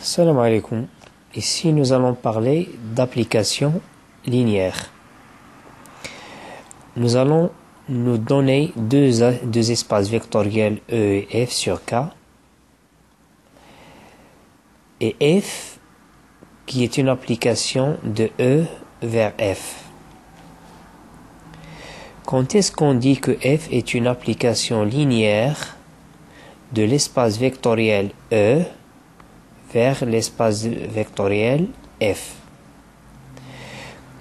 Salam alaikum. Ici, nous allons parler d'application linéaire. Nous allons nous donner deux espaces vectoriels E et F sur K. Et F, qui est une application de E vers F. Quand est-ce qu'on dit que F est une application linéaire de l'espace vectoriel E vers l'espace vectoriel F?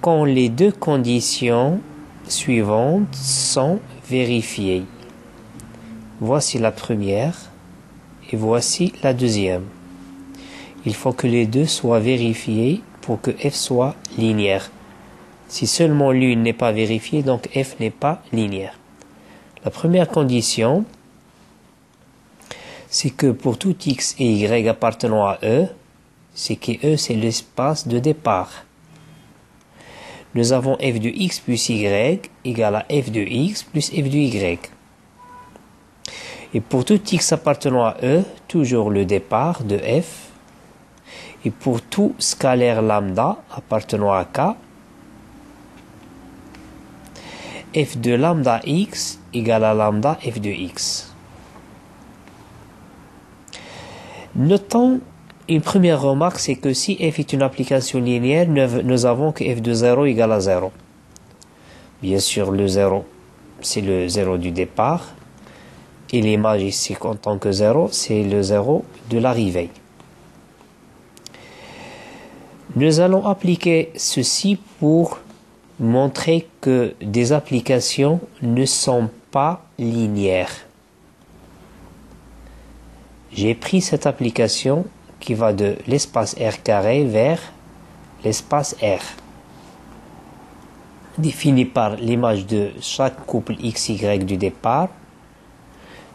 Quand les deux conditions suivantes sont vérifiées. Voici la première et voici la deuxième. Il faut que les deux soient vérifiés pour que F soit linéaire. Si seulement l'une n'est pas vérifiée, donc F n'est pas linéaire. La première condition, c'est que pour tout x et y appartenant à E, c'est que E c'est l'espace de départ. Nous avons f de x plus y égale à f de x plus f de y. Et pour tout x appartenant à E, toujours le départ de f. Et pour tout scalaire lambda appartenant à K, f de lambda x égale à lambda f de x. Notons une première remarque, c'est que si f est une application linéaire, nous avons que f de 0 égale à 0. Bien sûr, le 0, c'est le 0 du départ. Et l'image ici, en tant que 0, c'est le 0 de l'arrivée. Nous allons appliquer ceci pour montrer que des applications ne sont pas linéaires. J'ai pris cette application qui va de l'espace R carré vers l'espace R, défini par l'image de chaque couple XY du départ,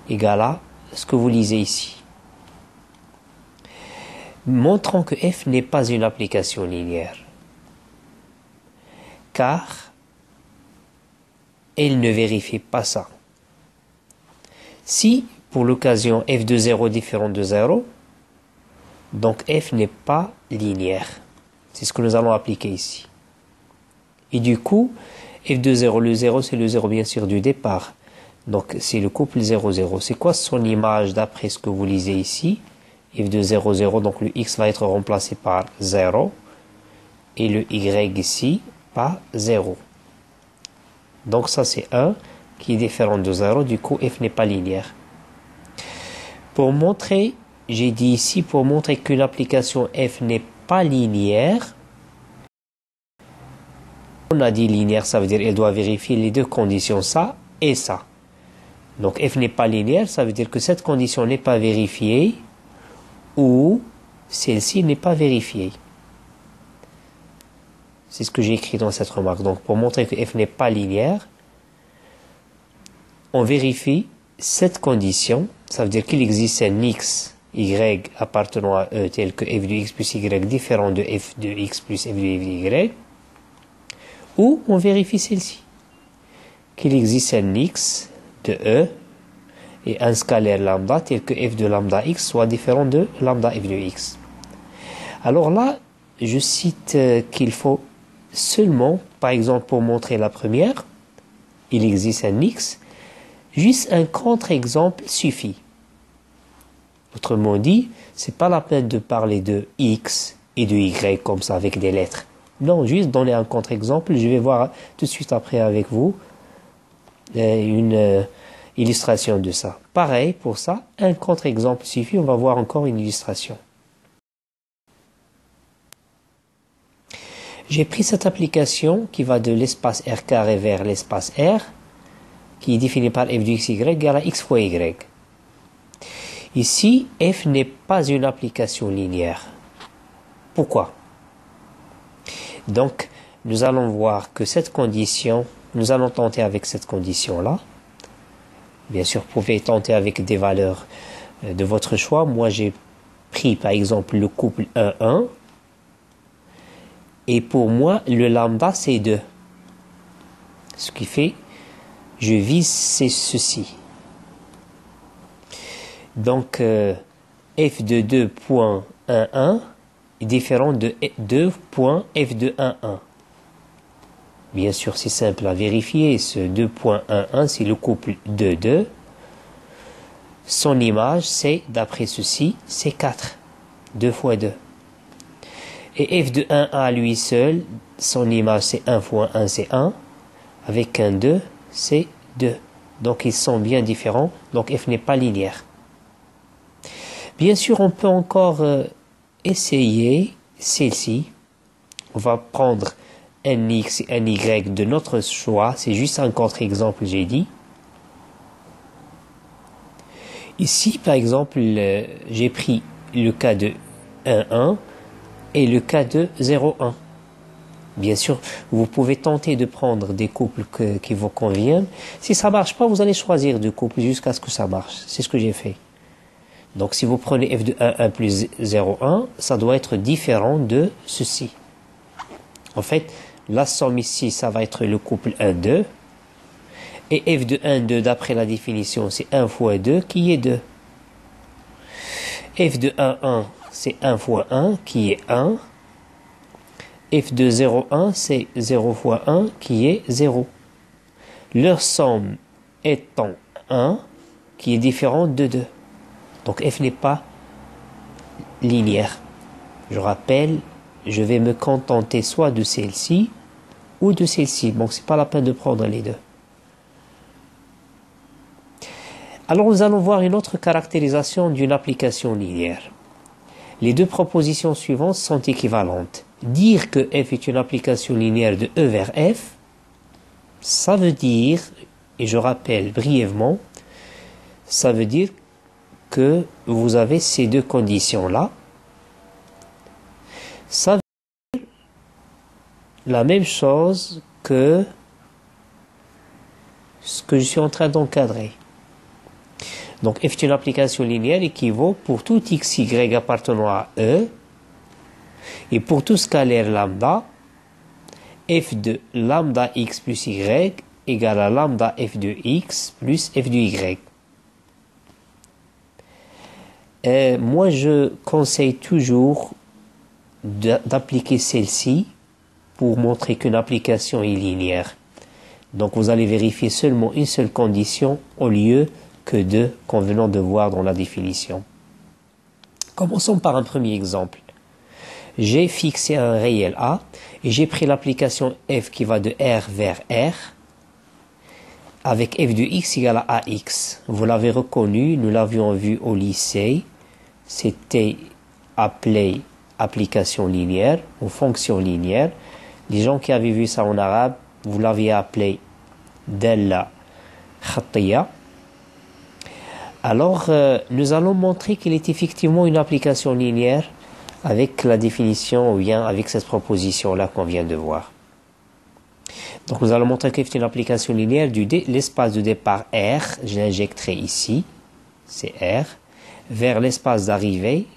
égale à ce que vous lisez ici. Montrons que F n'est pas une application linéaire, car elle ne vérifie pas ça. Si, pour l'occasion, f de 0 est différent de 0, donc f n'est pas linéaire. C'est ce que nous allons appliquer ici. Et du coup, f de 0, le 0, c'est le 0 bien sûr du départ. Donc c'est le couple 0, 0. C'est quoi son image d'après ce que vous lisez ici? F de 0, 0, donc le x va être remplacé par 0. Et le y ici par 0. Donc ça c'est 1 qui est différent de 0, du coup f n'est pas linéaire. Pour montrer, j'ai dit ici, pour montrer qu'une application f n'est pas linéaire, on a dit linéaire, ça veut dire qu'elle doit vérifier les deux conditions, ça et ça. Donc f n'est pas linéaire, ça veut dire que cette condition n'est pas vérifiée ou celle-ci n'est pas vérifiée. C'est ce que j'ai écrit dans cette remarque. Donc pour montrer que f n'est pas linéaire, on vérifie cette condition. Ça veut dire qu'il existe un x, y appartenant à E tel que f de x plus y différent de f de x plus f de y, ou on vérifie celle-ci, qu'il existe un x de E et un scalaire lambda tel que f de lambda x soit différent de lambda f de x. Alors là, je cite qu'il faut seulement, par exemple pour montrer la première, il existe un x, juste un contre-exemple suffit. Autrement dit, c'est pas la peine de parler de x et de y comme ça avec des lettres. Non, juste donner un contre-exemple. Je vais voir tout de suite après avec vous une illustration de ça. Pareil pour ça, un contre-exemple suffit. On va voir encore une illustration. J'ai pris cette application qui va de l'espace R carré vers l'espace R, qui est défini par f de x, y égale à x fois y. Ici, f n'est pas une application linéaire. Pourquoi? Donc, nous allons voir que cette condition, nous allons tenter avec cette condition-là. Bien sûr, vous pouvez tenter avec des valeurs de votre choix. Moi, j'ai pris par exemple le couple 1, 1. Et pour moi, le lambda, c'est 2. Ce qui fait, je vise ceci. Donc, f de 2.11 est différent de 2.f de 1,1. Bien sûr, c'est simple à vérifier. Ce 2.11, c'est le couple 2,2. Son image, c'est, d'après ceci, c'est 4. 2 fois 2. Et f de 1,1 à lui seul, son image, c'est 1 fois 1, c'est 1. Avec un 2, c'est 2. Donc, ils sont bien différents. Donc, f n'est pas linéaire. Bien sûr, on peut encore essayer celle-ci. On va prendre un x et un y de notre choix. C'est juste un contre-exemple, j'ai dit. Ici, par exemple, j'ai pris le cas de 1,1 et le cas de 0,1. Bien sûr, vous pouvez tenter de prendre des couples qui vous conviennent. Si ça ne marche pas, vous allez choisir deux couples jusqu'à ce que ça marche. C'est ce que j'ai fait. Donc, si vous prenez f de 1,1 plus 0,1, ça doit être différent de ceci. En fait, la somme ici, ça va être le couple 1,2. Et f de 1,2, d'après la définition, c'est 1 fois 2 qui est 2. F de 1,1, c'est 1 fois 1 qui est 1. F de 0,1, c'est 0 fois 1 qui est 0. Leur somme étant 1 qui est différente de 2. Donc f n'est pas linéaire. Je rappelle, je vais me contenter soit de celle-ci ou de celle-ci. Donc c'est pas la peine de prendre les deux. Alors nous allons voir une autre caractérisation d'une application linéaire. Les deux propositions suivantes sont équivalentes. Dire que f est une application linéaire de E vers F, ça veut dire, et je rappelle brièvement, ça veut dire que vous avez ces deux conditions-là. Ça veut dire la même chose que ce que je suis en train d'encadrer. Donc, f est une application linéaire équivaut pour tout x, y appartenant à E et pour tout scalaire lambda, f de lambda x plus y égale à lambda f de x plus f de y. Moi, je conseille toujours d'appliquer celle-ci pour montrer qu'une application est linéaire. Donc, vous allez vérifier seulement une seule condition au lieu que deux qu'on venons de voir dans la définition. Commençons par un premier exemple. J'ai fixé un réel A et j'ai pris l'application f qui va de R vers R avec f de x égale à ax. Vous l'avez reconnu, nous l'avions vu au lycée. C'était appelé application linéaire ou fonction linéaire. Les gens qui avaient vu ça en arabe, vous l'aviez appelé dalla khattiya. Alors, nous allons montrer qu'il est effectivement une application linéaire avec la définition ou bien avec cette proposition-là qu'on vient de voir. Donc, nous allons montrer que c'est une application linéaire du l'espace de départ R, je l'injecterai ici, c'est R, vers l'espace d'arrivée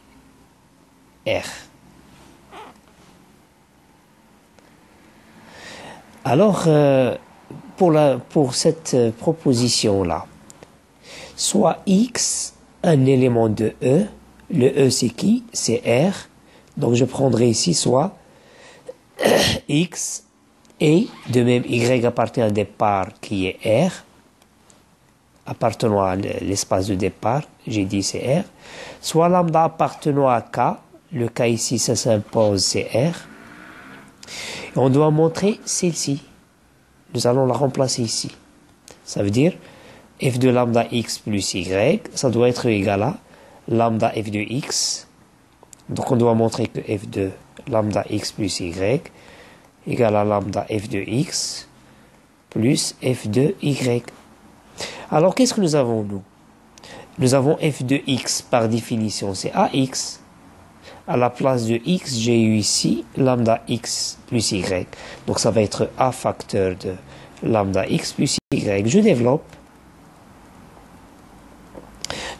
R. Alors, pour cette proposition-là, soit X, un élément de E, le E c'est qui? C'est R, donc je prendrai ici soit X, et de même Y appartient à un départ qui est R, appartenant à l'espace de départ, j'ai dit c'est R, soit lambda appartenant à K, le K ici ça s'impose c'est R, et on doit montrer celle-ci, nous allons la remplacer ici, ça veut dire f de lambda x plus y, ça doit être égal à lambda f de x, donc on doit montrer que f de lambda x plus y égale à lambda f de x plus f de y. Alors, qu'est-ce que nous avons, nous? Nous avons f de x, par définition, c'est ax. À la place de x, j'ai eu ici lambda x plus y. Donc, ça va être a facteur de lambda x plus y. Je développe.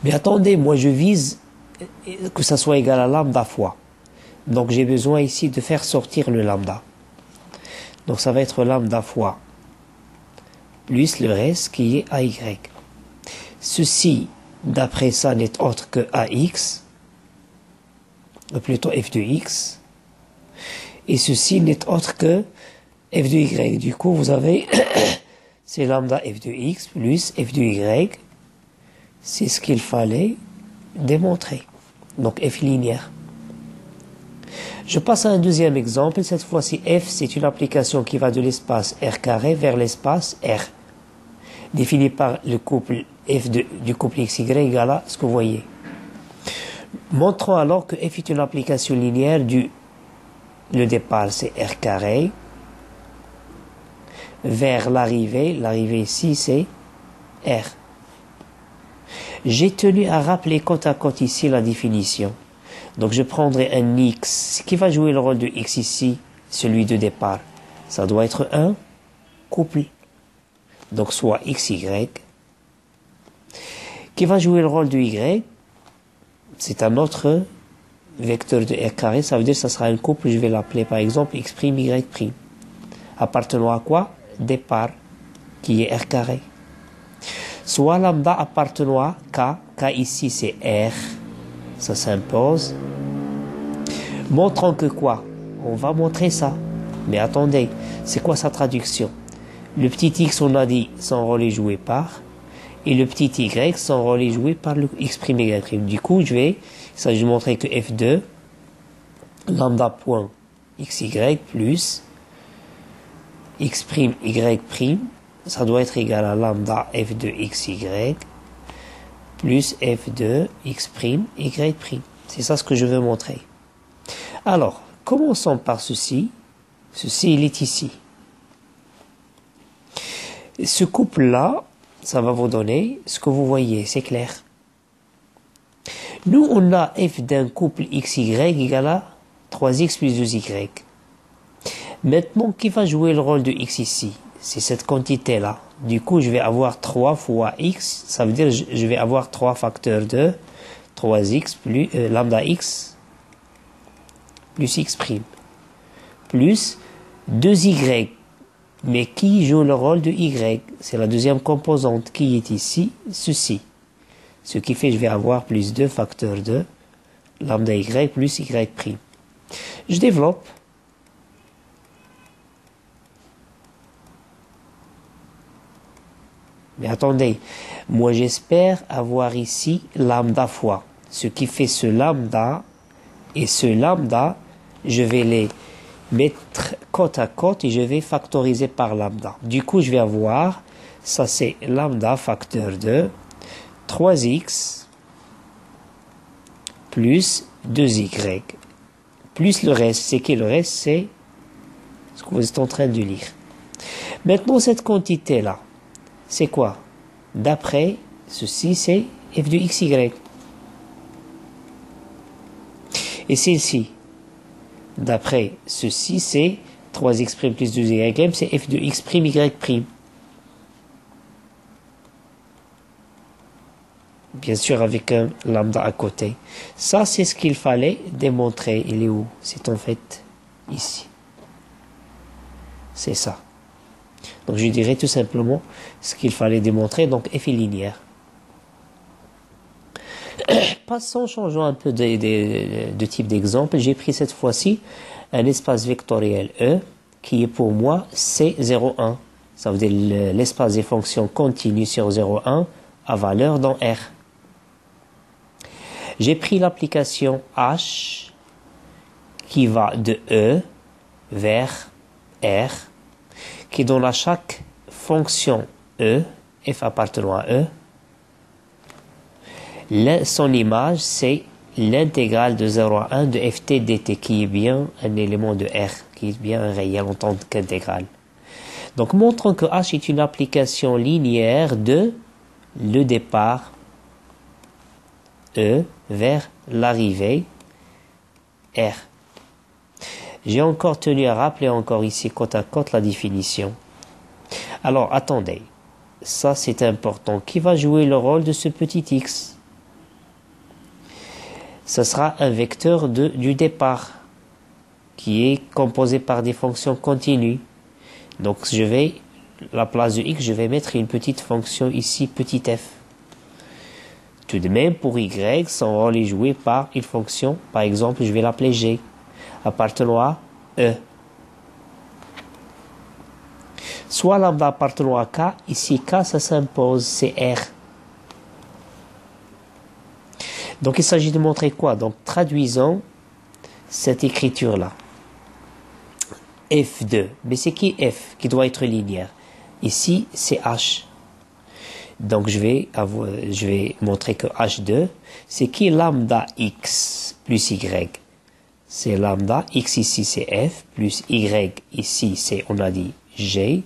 Mais attendez, moi, je vise que ça soit égal à lambda fois. Donc, j'ai besoin ici de faire sortir le lambda. Donc, ça va être lambda fois plus le reste qui est AY. Ceci, d'après ça, n'est autre que AX. plutôt f de x, et ceci n'est autre que f de y. Du coup, vous avez c'est lambda f de x plus f de y. C'est ce qu'il fallait démontrer. Donc f linéaire. Je passe à un deuxième exemple. Cette fois-ci, f, c'est une application qui va de l'espace R carré vers l'espace R, défini par le couple f du couple xy égal à ce que vous voyez. Montrons alors que f est une application linéaire du le départ, c'est R carré, vers l'arrivée ici, c'est R. J'ai tenu à rappeler côte à côte ici la définition. Donc je prendrai un x qui va jouer le rôle de x ici, celui de départ. Ça doit être un couple. Donc soit xy, qui va jouer le rôle de y, c'est un autre vecteur de R carré, ça veut dire que ça sera un couple, je vais l'appeler par exemple x', y', appartenant à quoi? Départ, qui est R carré. Soit lambda appartenant à K ici c'est R, ça s'impose. Montrons que quoi? On va montrer ça. Mais attendez, c'est quoi sa traduction? Le petit x, on a dit, son rôle est joué par, et le petit y, son rôle est joué par le x', y'. Du coup, il s'agit de montrer que f2, lambda point xy plus x', y', ça doit être égal à lambda f de xy plus f de x', y'. C'est ça ce que je veux montrer. Alors, commençons par ceci. Ceci, il est ici. Ce couple-là, ça va vous donner ce que vous voyez, c'est clair. Nous, on a f d'un couple xy égal à 3x plus 2y. Maintenant, qui va jouer le rôle de x ici? C'est cette quantité-là. Du coup, je vais avoir 3 fois x, ça veut dire que je vais avoir 3 facteurs de 3x plus lambda x plus x', plus 2y. Mais qui joue le rôle de y? C'est la deuxième composante qui est ici, ceci. Ce qui fait que je vais avoir plus 2 facteurs de lambda y plus y'. Je développe. Mais attendez, moi j'espère avoir ici lambda fois. Ce qui fait ce lambda et ce lambda, je vais les mettre côte à côte et je vais factoriser par lambda. Du coup, je vais avoir, ça c'est lambda facteur de 3x plus 2y plus le reste. C'est qui le reste? C'est ce que vous êtes en train de lire. Maintenant, cette quantité-là, c'est quoi? D'après ceci, c'est f de xy. Et celle-ci, d'après ceci, c'est 3x' plus 2y', c'est f de x', y'. Bien sûr, avec un lambda à côté. Ça, c'est ce qu'il fallait démontrer. Il est où? C'est en fait ici. C'est ça. Donc, je dirais tout simplement ce qu'il fallait démontrer. Donc, f est linéaire. Passons, changeons un peu de type d'exemple. J'ai pris cette fois-ci un espace vectoriel E qui est pour moi C01. Ça veut dire l'espace des fonctions continues sur 0,1 à valeur dans R. J'ai pris l'application H qui va de E vers R, qui donne à chaque fonction E, f appartenant à E, son image, c'est l'intégrale de 0 à 1 de ft dt, qui est bien un élément de R, qui est bien un réel en tant qu'intégrale. Donc, montrons que H est une application linéaire de le départ E vers l'arrivée R. J'ai encore tenu à rappeler encore ici côte à côte la définition. Alors, attendez. Ça, c'est important. Qui va jouer le rôle de ce petit x? Ce sera un vecteur du départ qui est composé par des fonctions continues. Donc, la place de x, je vais mettre une petite fonction ici, petit f. Tout de même, pour y, son rôle est joué par une fonction. Par exemple, je vais l'appeler g, appartenant à e. Soit lambda appartenant à k, ici k, ça s'impose, c'est r. Donc, il s'agit de montrer quoi? Donc, traduisons cette écriture-là. F2. Mais c'est qui f qui doit être linéaire? Ici, c'est h. Donc, je vais montrer que h2, c'est qui lambda x plus y? C'est lambda, x ici c'est f, plus y ici c'est, on a dit, g.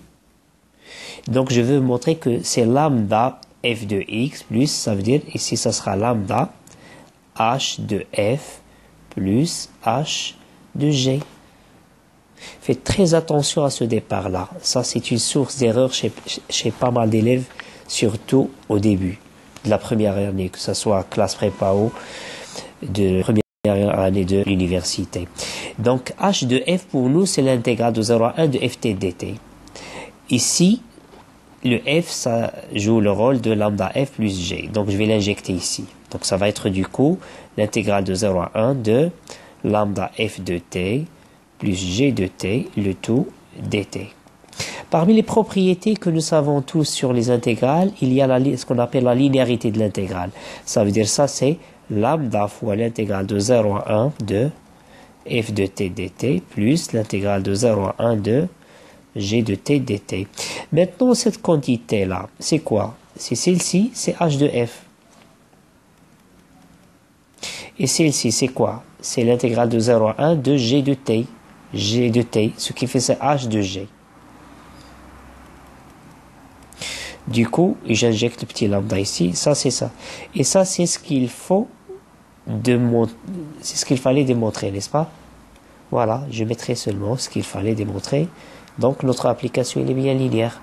Donc, je veux montrer que c'est lambda f de x plus, ça veut dire, ici ça sera lambda h de f plus h de g. Faites très attention à ce départ-là. Ça, c'est une source d'erreur chez pas mal d'élèves, surtout au début de la première année, que ce soit classe prépa ou de première année de l'université. Donc, h de f pour nous, c'est l'intégrale de 0 à 1 de ft dt. Ici, le f, ça joue le rôle de lambda f plus g. Donc, je vais l'injecter ici. Donc, ça va être du coup l'intégrale de 0 à 1 de lambda f de t plus g de t, le tout dt. Parmi les propriétés que nous savons tous sur les intégrales, il y a ce qu'on appelle la linéarité de l'intégrale. Ça veut dire ça, c'est lambda fois l'intégrale de 0 à 1 de f de t dt plus l'intégrale de 0 à 1 de g de t dt. Maintenant, cette quantité-là, c'est quoi? C'est celle-ci, c'est h de f. Et celle-ci, c'est quoi? C'est l'intégrale de 0 à 1 de g de t. G de t, ce qui fait c'est h de g. Du coup, j'injecte le petit lambda ici, ça c'est ça. Et ça c'est ce qu'il faut c'est ce qu'il fallait démontrer, n'est-ce pas? Voilà, je mettrai seulement ce qu'il fallait démontrer. Donc notre application elle est bien linéaire.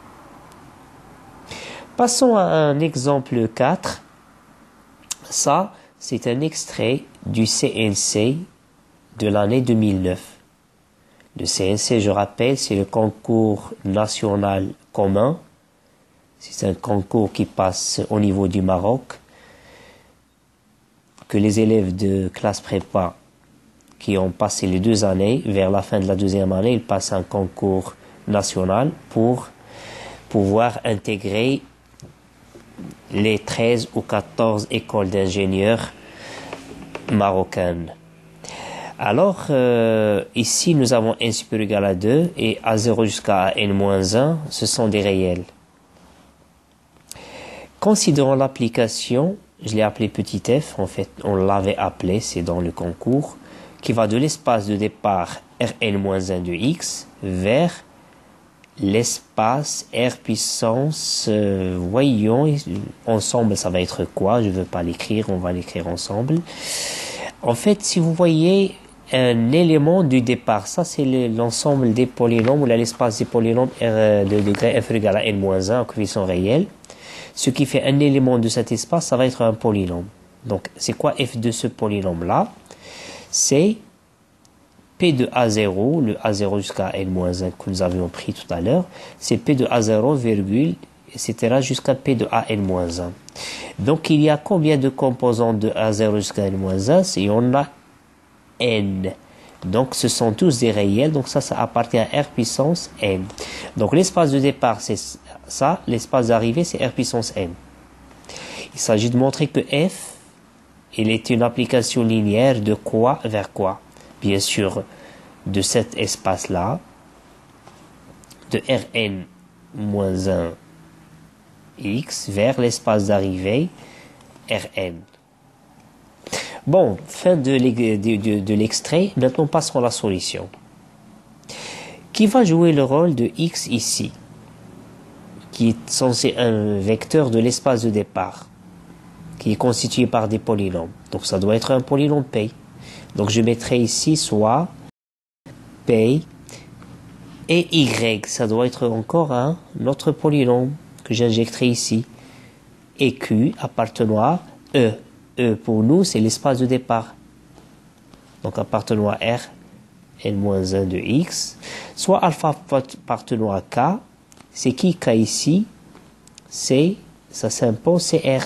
Passons à un exemple 4. Ça, c'est un extrait du CNC de l'année 2009. Le CNC, je rappelle, c'est le concours national commun. C'est un concours qui passe au niveau du Maroc, que les élèves de classe prépa qui ont passé les 2 années, vers la fin de la 2e année, ils passent un concours national pour pouvoir intégrer les 13 ou 14 écoles d'ingénieurs marocaines. Alors, ici, nous avons n supérieur égal à 2 et A0 jusqu'à n-1, ce sont des réels. Considérons l'application, je l'ai appelé petit f, en fait, on l'avait appelé, c'est dans le concours, qui va de l'espace de départ Rn-1 de x vers l'espace R puissance, voyons, ensemble, ça va être quoi? Je ne veux pas l'écrire, on va l'écrire ensemble. En fait, si vous voyez un élément du départ, ça c'est l'ensemble des polynômes, ou l'espace des polynômes R de degré f égale à n-1 en coefficient réel. Ce qui fait un élément de cet espace, ça va être un polynôme. Donc, c'est quoi f de ce polynôme-là? C'est P de A0, le A0 jusqu'à N-1 que nous avions pris tout à l'heure, c'est P de A0, virgule, etc. jusqu'à P de A-N-1. Donc, il y a combien de composants de A0 jusqu'à N-1? Il y en a N. Donc, ce sont tous des réels. Donc, ça appartient à R puissance N. Donc, l'espace de départ, c'est ça. L'espace d'arrivée, c'est R puissance N. Il s'agit de montrer que F, il est une application linéaire de quoi vers quoi? Bien sûr, de cet espace-là, de Rn-1 x vers l'espace d'arrivée Rn. Bon, fin de l'extrait. Maintenant, passons à la solution. Qui va jouer le rôle de x ici, qui est censé un vecteur de l'espace de départ, qui est constitué par des polynômes. Donc, ça doit être un polynôme P. Donc, je mettrai ici soit P et Y. Ça doit être encore un autre polynôme que j'injecterai ici. Et Q appartenant à E. E pour nous, c'est l'espace de départ. Donc, appartenant à R, N-1 de X. Soit alpha appartenant à K. C'est qui K ici? C'est, ça s'impose, c'est R.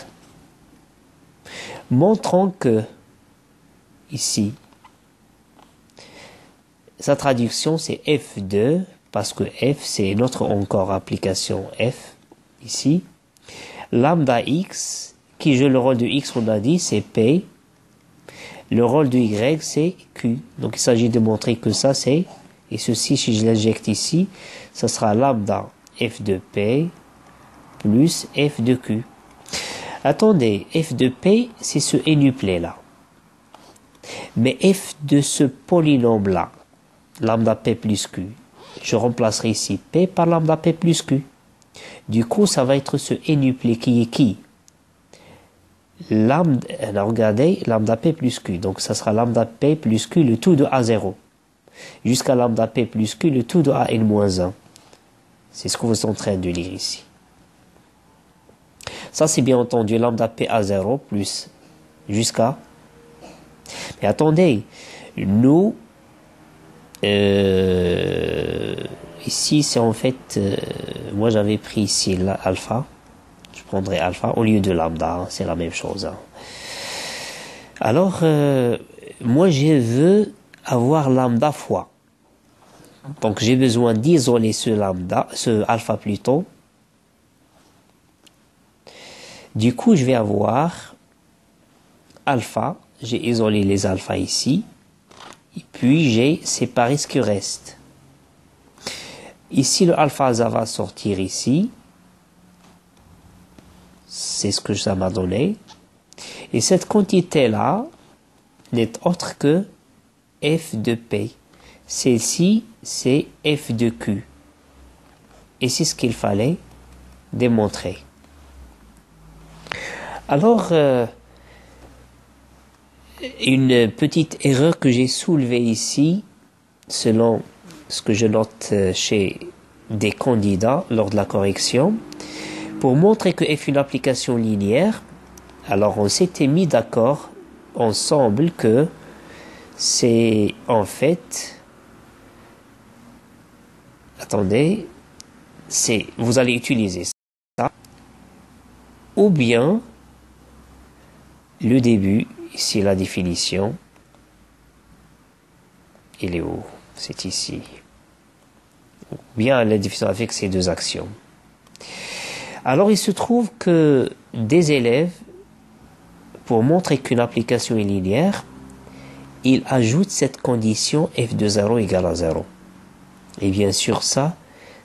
Montrons que, ici, sa traduction c'est F2, parce que F c'est notre encore application F, ici. Lambda X, qui joue le rôle de X, on a dit, c'est P. Le rôle de Y, c'est Q. Donc il s'agit de montrer que ça c'est, et ceci, si je l'injecte ici, ça sera lambda F de P plus F de Q. Attendez, F de P, c'est ce énuplet là. Mais F de ce polynôme là, lambda P plus Q, je remplacerai ici P par lambda P plus Q. Du coup, ça va être ce énuplet qui est qui? Lambda, regardez, lambda P plus Q. Donc, ça sera lambda P plus Q, le tout de A0. Jusqu'à lambda P plus Q, le tout de AN-1. C'est ce que vous êtes en train de lire ici. Ça, c'est bien entendu lambda P A0 plus jusqu'à... Mais attendez, nous... ici, c'est en fait... moi, j'avais pris ici l'alpha. Je prendrai alpha au lieu de lambda. Hein, c'est la même chose. Hein. Alors, moi, je veux avoir lambda fois. Donc, j'ai besoin d'isoler ce lambda, ce alpha plutôt. Du coup, je vais avoir alpha. J'ai isolé les alphas ici. Et puis, j'ai séparé ce qui reste. Ici, le alpha, ça va sortir ici. C'est ce que ça m'a donné. Et cette quantité-là n'est autre que F de P. Celle-ci, c'est F de Q. Et c'est ce qu'il fallait démontrer. Alors, une petite erreur que j'ai soulevée ici, selon ce que je note chez des candidats lors de la correction, pour montrer que F est une application linéaire, alors on s'était mis d'accord ensemble que c'est en fait, attendez, c'est, vous allez utiliser ça, ou bien le début, ici la définition, il est où? C'est ici. Ou bien la définition avec ces deux actions. Alors il se trouve que des élèves, pour montrer qu'une application est linéaire, ils ajoutent cette condition f de 0 égale à 0. Et bien sûr ça,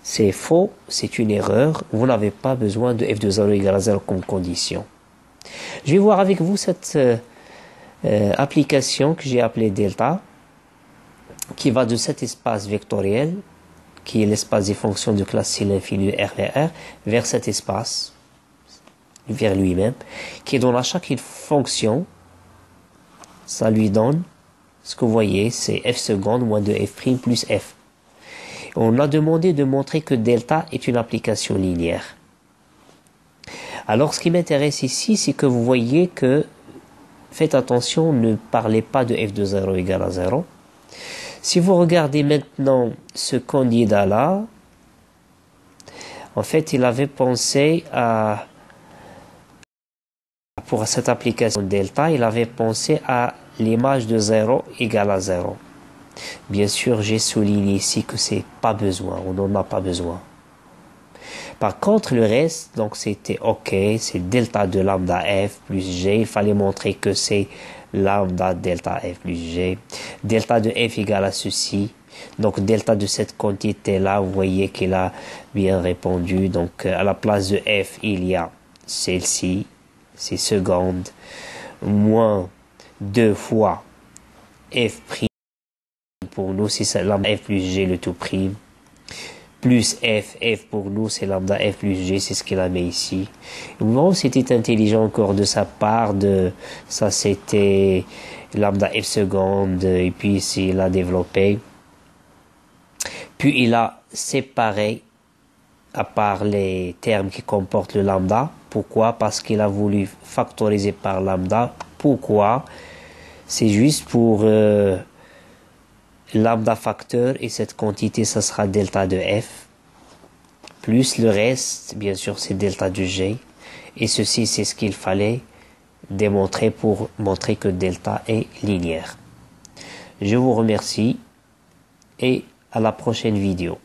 c'est faux, c'est une erreur, vous n'avez pas besoin de f de 0 égale à 0 comme condition. Je vais voir avec vous cette application que j'ai appelée delta, qui va de cet espace vectoriel, qui est l'espace des fonctions de classe C l'infini R vers R, vers cet espace, vers lui-même, qui donne à chaque fonction, ça lui donne, ce que vous voyez, c'est f seconde moins 2f' plus f. On a demandé de montrer que delta est une application linéaire. Alors, ce qui m'intéresse ici, c'est que vous voyez que, faites attention, ne parlez pas de f de 0 égale à 0. Si vous regardez maintenant ce candidat-là, en fait, il avait pensé à, pour cette application delta, il avait pensé à l'image de 0 égale à 0. Bien sûr, j'ai souligné ici que c'est pas besoin, on n'en a pas besoin. Par contre, le reste, donc c'était OK, c'est delta de lambda f plus g. Il fallait montrer que c'est lambda delta f plus g. Delta de f égale à ceci. Donc, delta de cette quantité-là, vous voyez qu'il a bien répondu. Donc, à la place de f, il y a celle-ci, c'est seconde, moins 2 fois f prime. Pour nous, c'est lambda f plus g le tout prime. Plus f pour nous, c'est lambda f plus g, c'est ce qu'il a mis ici. Bon, c'était intelligent encore de sa part, ça c'était lambda f seconde, et puis ici, il a développé. Puis il a séparé, à part les termes qui comportent le lambda. Pourquoi? Parce qu'il a voulu factoriser par lambda. Pourquoi? C'est juste pour... lambda facteur, et cette quantité, ça sera delta de f, plus le reste, bien sûr, c'est delta de g, et ceci, c'est ce qu'il fallait démontrer pour montrer que delta est linéaire. Je vous remercie et à la prochaine vidéo.